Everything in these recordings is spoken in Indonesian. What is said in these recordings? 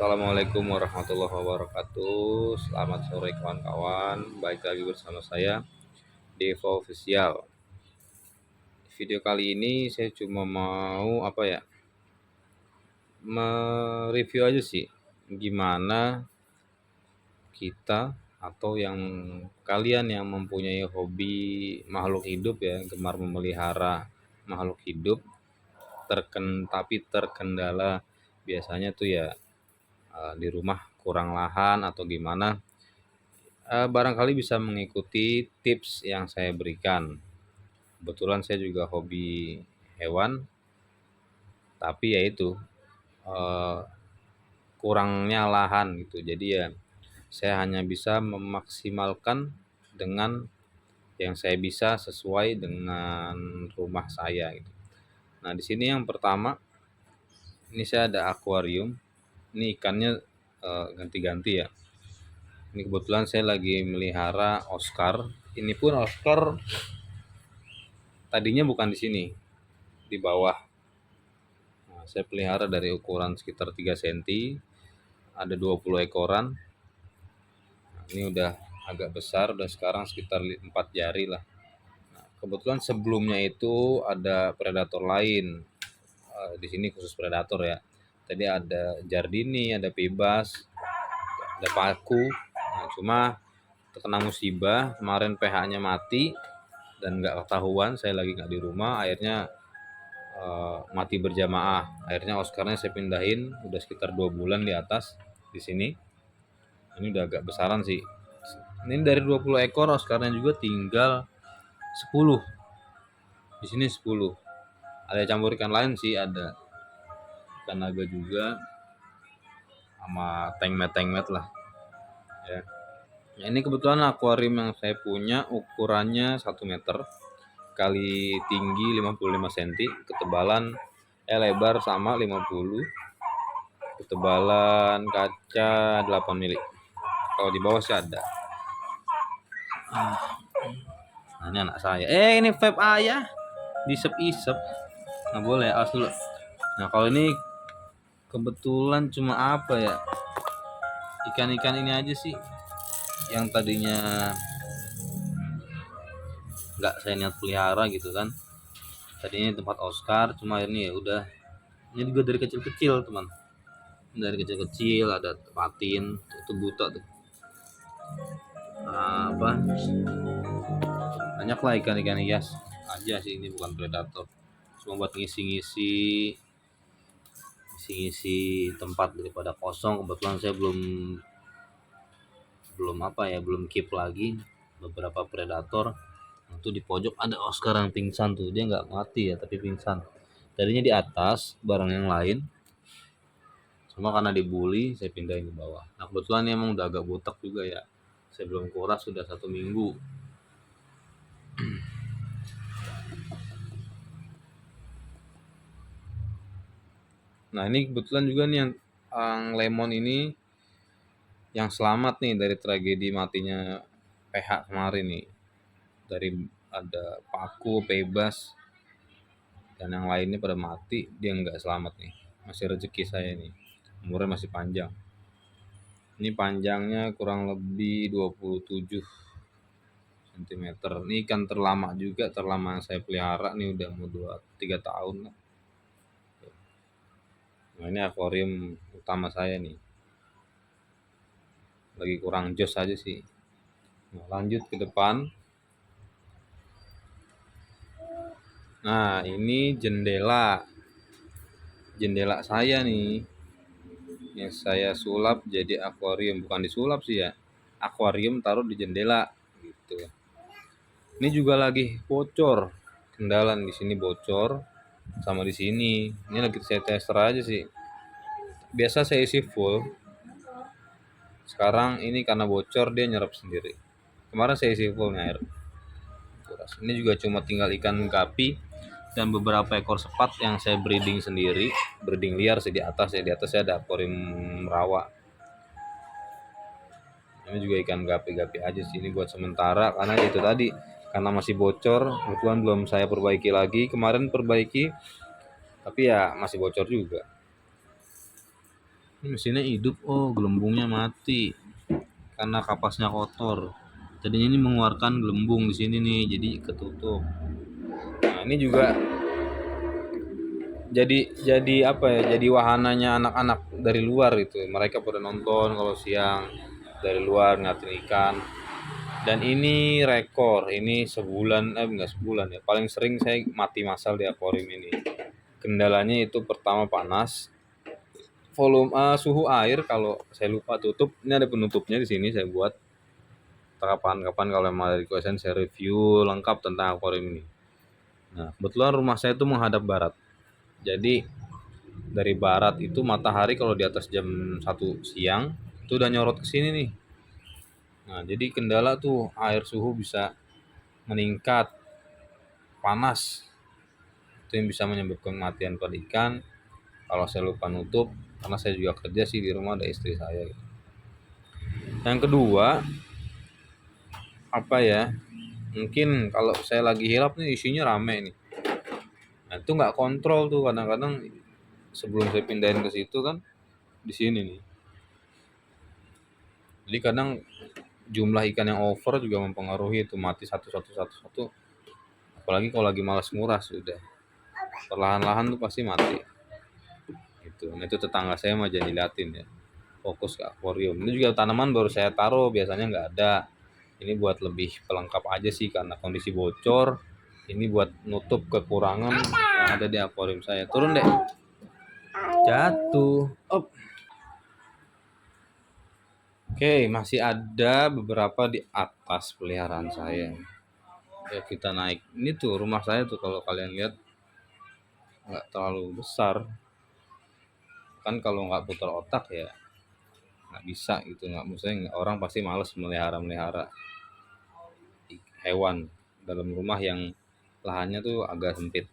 Assalamualaikum warahmatullahi wabarakatuh. Selamat sore kawan-kawan. Baik lagi bersama saya Devo Official. Video kali ini saya cuma mau mereview aja sih gimana kita atau yang kalian yang mempunyai hobi makhluk hidup ya, gemar memelihara makhluk hidup tapi terkendala biasanya tuh ya di rumah kurang lahan atau gimana, barangkali bisa mengikuti tips yang saya berikan. Kebetulan saya juga hobi hewan, tapi ya itu eh, kurangnya lahan gitu. Jadi ya saya hanya bisa memaksimalkan dengan yang saya bisa sesuai dengan rumah saya gitu. Nah, di sini yang pertama, ini saya ada akuarium. Ini ikannya ganti-ganti ya. Ini kebetulan saya lagi melihara Oscar. Ini pun Oscar tadinya bukan di sini, di bawah. Nah, saya pelihara dari ukuran sekitar 3 cm, ada 20 ekoran. Nah, ini udah agak besar, udah sekarang sekitar 4 jari lah. Nah, kebetulan sebelumnya itu ada predator lain. Di sini khusus predator ya. Tadi ada Jardini, ada Pebas, ada Paku. Nah, cuma terkena musibah, kemarin pH-nya mati dan nggak ketahuan, saya lagi nggak di rumah, akhirnya mati berjamaah. Akhirnya Oscarnya saya pindahin, udah sekitar 2 bulan di atas di sini. Ini udah agak besaran sih. Ini dari 20 ekor Oscarnya juga tinggal 10. Di sini 10. Ada campur ikan lain sih, ada ikan naga juga sama tengmet lah ya. Nah, ini kebetulan akuarium yang saya punya ukurannya 1 meter kali tinggi 55 cm, ketebalan lebar sama 50, ketebalan kaca 8 mili. Kalau di bawah sih ada. Nah, ini anak saya. Ini vape ayah disep-isep. Nggak boleh, awas dulu. Nah, kalau ini kebetulan cuma ikan-ikan ini aja sih yang tadinya nggak saya niat pelihara gitu kan. Tadinya tempat Oscar, cuma ini ya udah. Ini juga dari kecil-kecil teman. Dari kecil-kecil ada patin, itu buta tuh. Banyak lah ikan-ikan hias aja sih, ini bukan predator. Cuma buat ngisi-ngisi tempat daripada kosong. Kebetulan saya belum keep lagi beberapa predator. Itu di pojok ada Oscar yang pingsan tuh, dia nggak mati ya tapi pingsan. Tadinya di atas barang yang lain, cuma karena dibully saya pindahin ke bawah. Nah, kebetulan emang udah agak butek juga ya, saya belum kuras sudah 1 minggu. Nah, ini kebetulan juga nih yang lemon ini yang selamat nih dari tragedi matinya PH kemarin nih. Dari ada Paku, Bebas, dan yang lainnya pada mati, dia nggak selamat nih. Masih rezeki saya nih, umurnya masih panjang. Ini panjangnya kurang lebih 27 cm. Ini ikan terlama juga, terlama yang saya pelihara nih, udah mau 2-3 tahun lah. Nah, ini akuarium utama saya nih, lagi kurang jos aja sih. Nah, lanjut ke depan. Nah, ini jendela saya nih yang saya sulap jadi akuarium. Bukan disulap sih ya, akuarium taruh di jendela gitu. Ini juga lagi bocor, kendalan di sini bocor sama di sini. Ini lagi saya tester aja sih. Biasa saya isi full, sekarang ini karena bocor dia nyerap sendiri. Kemarin saya isi full air. Ini juga cuma tinggal ikan gapi dan beberapa ekor sepat yang saya breeding sendiri, breeding liar sih di atas ya. Di atas saya ada akuarium rawa. Ini juga ikan gapi-gapi aja sih, ini buat sementara karena itu tadi, karena masih bocor. Kebetulan belum saya perbaiki lagi, kemarin perbaiki tapi ya masih bocor juga. Ini mesinnya hidup, oh gelembungnya mati karena kapasnya kotor. Tadinya ini mengeluarkan gelembung di sini nih, jadi ketutup. Nah ini juga jadi apa ya? Jadi wahananya anak-anak dari luar itu. Mereka pada nonton kalau siang dari luar ngeliatin ikan. Dan ini rekor, ini sebulan, enggak sebulan ya. Paling sering saya mati massal di akuarium ini. Kendalanya itu pertama panas, volume suhu air kalau saya lupa tutup. Ini ada penutupnya di sini saya buat. Kapan-kapan kalau memang ada requestan saya review lengkap tentang akuarium ini. Nah, kebetulan rumah saya itu menghadap barat. Jadi dari barat itu matahari kalau di atas jam 1 siang itu udah nyorot ke sini nih. Nah, jadi kendala tuh air suhu bisa meningkat, panas. Itu yang bisa menyebabkan kematian pada ikan. Kalau saya lupa nutup, karena saya juga kerja sih di rumah, ada istri saya. Yang kedua, apa ya? Mungkin kalau saya lagi hilap nih isinya rame nih. Nah, itu nggak kontrol tuh kadang-kadang sebelum saya pindahin ke situ kan di sini nih. Jadi kadang jumlah ikan yang over juga mempengaruhi itu mati satu. Apalagi kalau lagi malas nguras sudah. Perlahan-lahan tuh pasti mati. Gitu. Nah, itu tetangga saya mah jadi liatin ya. Fokus ke akuarium. Ini juga tanaman baru saya taruh, biasanya nggak ada. Ini buat lebih pelengkap aja sih karena kondisi bocor. Ini buat nutup kekurangan yang ada di akuarium saya. Turun deh. Jatuh. Up. Oke, masih ada beberapa di atas peliharaan saya. Ya kita naik. Ini tuh rumah saya tuh kalau kalian lihat nggak terlalu besar. Kan kalau nggak putar otak ya nggak bisa gitu, nggak, maksudnya orang pasti males melihara hewan dalam rumah yang lahannya tuh agak sempit.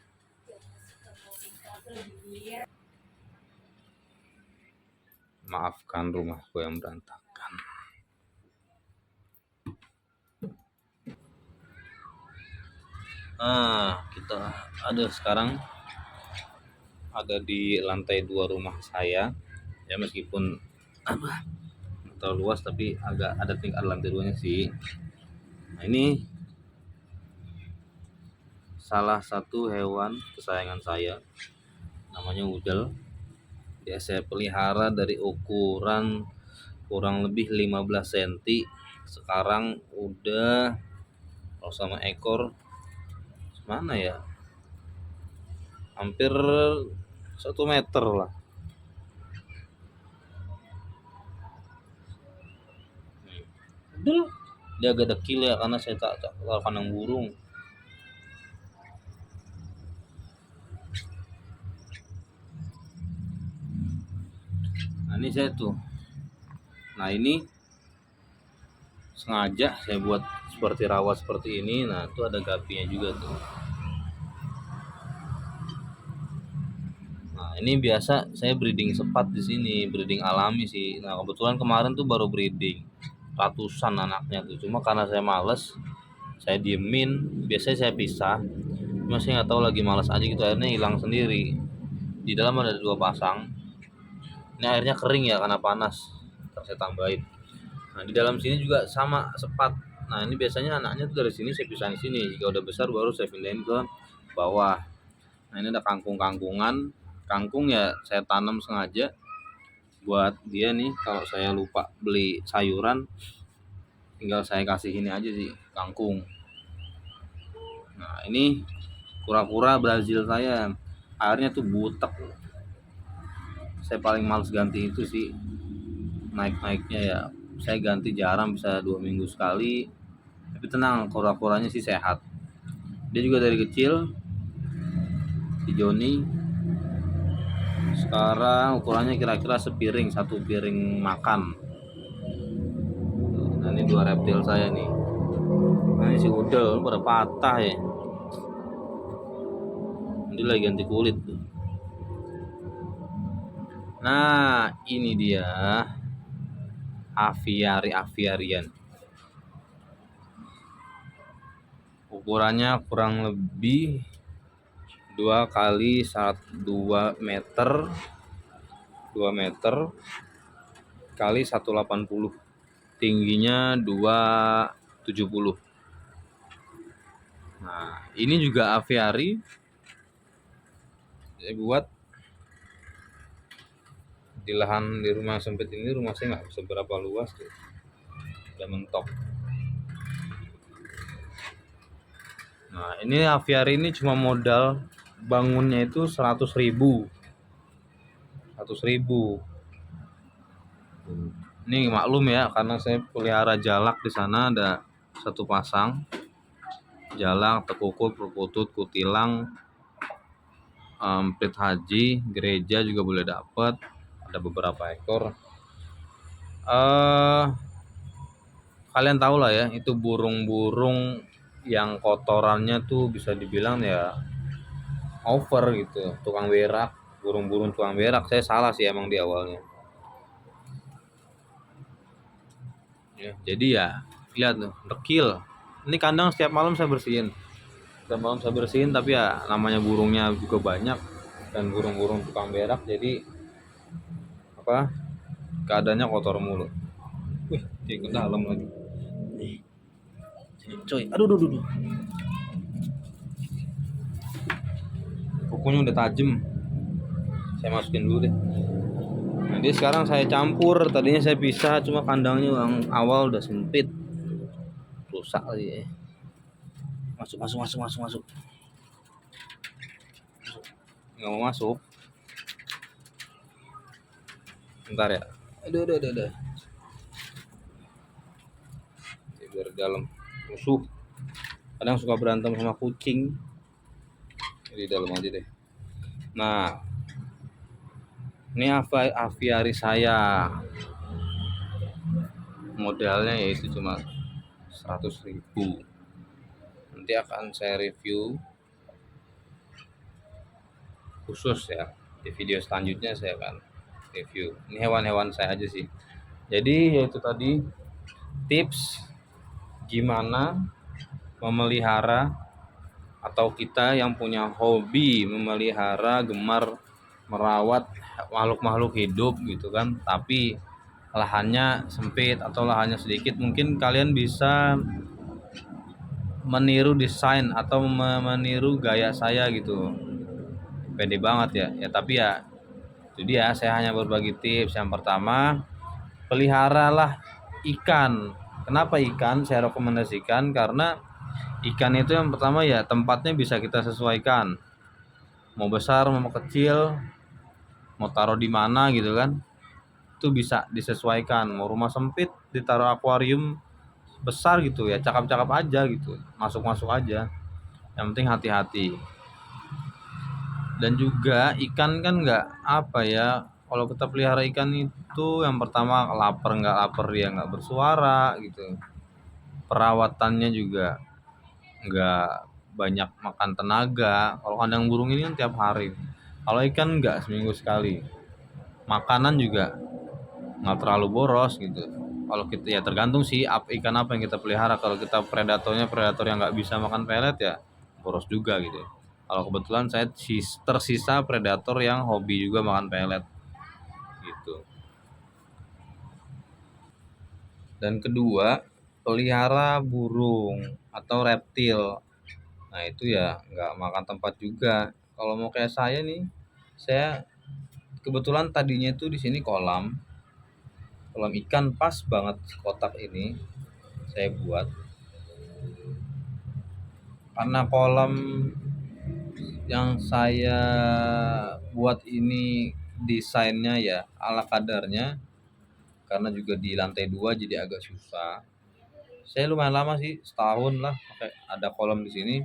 Maafkan rumahku yang berantakan. Kita ada sekarang ada di lantai 2 rumah saya. Ya meskipun apa terlalu luas tapi agak ada tingkat lantai 2-nya sih. Nah, ini salah satu hewan kesayangan saya, namanya udel. Dia saya pelihara dari ukuran kurang lebih 15 cm. Sekarang udah kalau sama ekor mana ya, hampir 1 meter lah. Udel dia agak dekil ya karena saya tak kandang burung. Nah ini saya tuh, nah ini sengaja saya buat seperti rawa seperti ini. Nah itu ada gapinya juga tuh. Nah ini biasa saya breeding sepat di sini, breeding alami sih. Nah kebetulan kemarin tuh baru breeding ratusan anaknya tuh. Cuma karena saya males, saya diemin. Biasanya saya pisah. Cuma saya nggak tahu lagi malas aja gitu, akhirnya hilang sendiri. Di dalam ada 2 pasang. Ini airnya kering ya karena panas. Ntar saya tambahin. Nah di dalam sini juga sama sepat. Nah ini biasanya anaknya tuh dari sini saya pisahin sini. Jika udah besar baru saya pindahin ke bawah. Nah ini ada kangkung-kangkungan. Kangkung ya saya tanam sengaja buat dia nih. Kalau saya lupa beli sayuran, tinggal saya kasih ini aja sih, kangkung. Nah ini kura-kura Brazil saya, airnya tuh butek. Saya paling males ganti itu sih, naiknya ya saya ganti jarang, bisa 2 minggu sekali. Tapi tenang, kura-kuranya sih sehat. Dia juga dari kecil, si Joni. Sekarang ukurannya kira-kira sepiring, 1 piring makan. Nah ini 2 reptil saya nih. Nah ini si udel pada patah ya. Nanti lagi ganti kulit tuh. Nah ini dia aviarian. Ukurannya kurang lebih 2 kali 2 meter. 2 meter kali 180, tingginya 270. Nah, ini juga aviari saya buat di lahan di rumah sempit ini. Rumah saya nggak seberapa luas tuh, udah mentok. Nah, ini aviari ini cuma modal bangunnya itu 100.000. 100.000. Ini maklum ya, karena saya pelihara jalak di sana, ada satu pasang jalak, tekukut, perkutut, kutilang, plit haji, gereja juga boleh dapat. Ada beberapa ekor. Kalian tahu lah ya, itu burung-burung yang kotorannya tuh bisa dibilang ya over gitu, tukang berak, burung-burung tukang berak. Saya salah sih emang di awalnya. Ya, jadi ya lihat tuh, dekil. Ini kandang setiap malam saya bersihin. Setiap malam saya bersihin, tapi ya namanya burungnya juga banyak dan burung-burung tukang berak, jadi apa? Keadaannya kotor mulu. Wih, dia ke dalam lagi. Sini, coy. Aduh, aduh, aduh. Kukunya udah tajam. Saya masukin dulu deh. Nah, dia sekarang saya campur. Tadinya saya pisah, cuma kandangnya yang awal udah sempit. Rusak lagi ya. Masuk, masuk, masuk, masuk, masuk. Nggak mau masuk. Bentar ya. Aduh, aduh, aduh, aduh. Biar di dalam. Musuh. Kadang suka berantem sama kucing. Di dalam aja deh. Nah, ini aviari saya. Modalnya yaitu cuma 100.000. Nanti akan saya review khusus ya. Di video selanjutnya saya akan review. Ini hewan-hewan saya aja sih. Jadi yaitu tadi tips gimana memelihara, atau kita yang punya hobi memelihara, gemar merawat makhluk-makhluk hidup gitu kan, tapi lahannya sempit atau lahannya sedikit. Mungkin kalian bisa meniru desain atau meniru gaya saya gitu. Pede banget ya. Ya tapi ya itu dia, saya hanya berbagi tips. Yang pertama, peliharalah ikan. Kenapa ikan saya rekomendasikan? Karena ikan itu yang pertama ya tempatnya bisa kita sesuaikan. Mau besar, mau kecil, mau taruh di mana gitu kan. Itu bisa disesuaikan. Mau rumah sempit ditaruh akuarium besar gitu ya, cakap-cakap aja gitu. Masuk-masuk aja. Yang penting hati-hati. Dan juga ikan kan nggak apa ya, kalau kita pelihara ikan itu yang pertama lapar nggak lapar, dia nggak bersuara gitu. Perawatannya juga nggak banyak makan tenaga. Kalau kandang burung ini kan tiap hari. Kalau ikan nggak, seminggu sekali. Makanan juga nggak terlalu boros gitu. Kalau kita ya tergantung sih ikan apa yang kita pelihara. Kalau kita predatornya predator yang nggak bisa makan pelet ya boros juga gitu. Kalau kebetulan saya tersisa predator yang hobi juga makan pelet gitu. Dan kedua, pelihara burung atau reptil. Nah itu ya nggak makan tempat juga. Kalau mau kayak saya nih, saya kebetulan tadinya itu di sini kolam ikan pas banget kotak ini saya buat. Karena kolam yang saya buat ini desainnya ya ala kadarnya, karena juga di lantai 2 jadi agak susah. Saya lumayan lama sih, setahun lah pakai ada kolam di sini.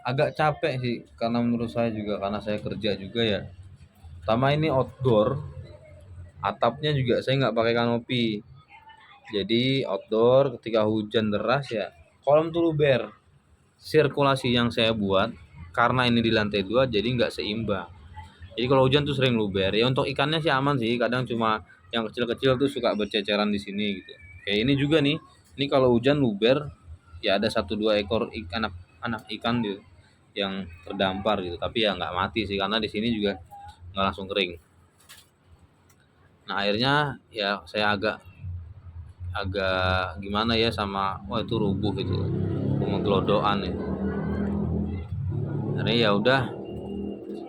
Agak capek sih karena menurut saya juga, karena saya kerja juga ya. Pertama ini outdoor, atapnya juga saya nggak pakai kanopi. Jadi outdoor, ketika hujan deras ya kolam tuh luber. Sirkulasi yang saya buat karena ini di lantai 2 jadi nggak seimbang. Jadi kalau hujan tuh sering luber. Ya untuk ikannya sih aman sih, kadang cuma yang kecil-kecil tuh suka berceceran di sini gitu. Kayak ini juga nih. Ini kalau hujan luber ya ada 1-2 ekor anak ikan gitu yang terdampar gitu. Tapi ya nggak mati sih karena di sini juga nggak langsung kering. Nah akhirnya ya saya agak agak gimana ya sama wah itu rubuh itu penggelodokan ya. Akhirnya ya udah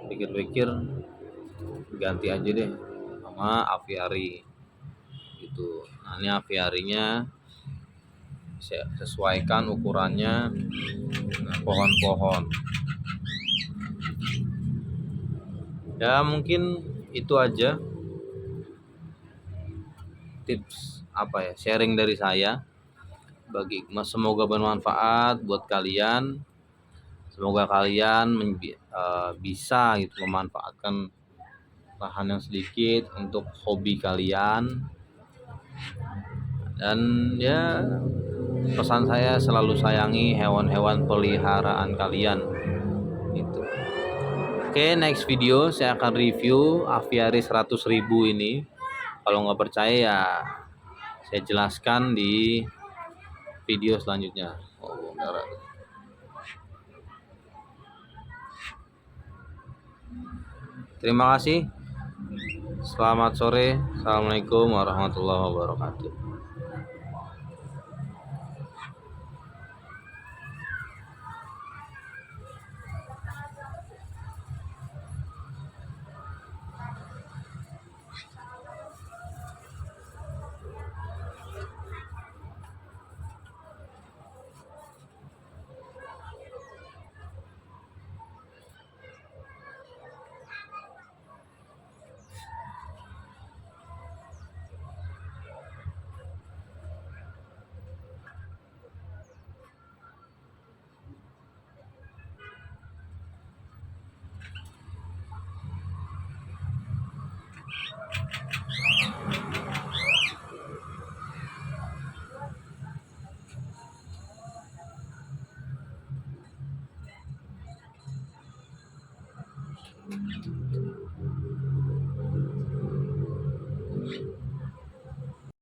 pikir-pikir ganti aja deh sama aviari gitu. Nah ini aviarinya saya sesuaikan ukurannya dengan pohon-pohon. Ya mungkin itu aja tips apa ya sharing dari saya. Semoga bermanfaat buat kalian. Semoga kalian bisa gitu memanfaatkan lahan yang sedikit untuk hobi kalian. Dan ya pesan saya selalu sayangi hewan-hewan peliharaan kalian gitu. Oke, next video saya akan review aviary 100.000 ini. Kalau nggak percaya ya saya jelaskan di video selanjutnya. Oh, terima kasih. Selamat sore. Assalamualaikum warahmatullahi wabarakatuh.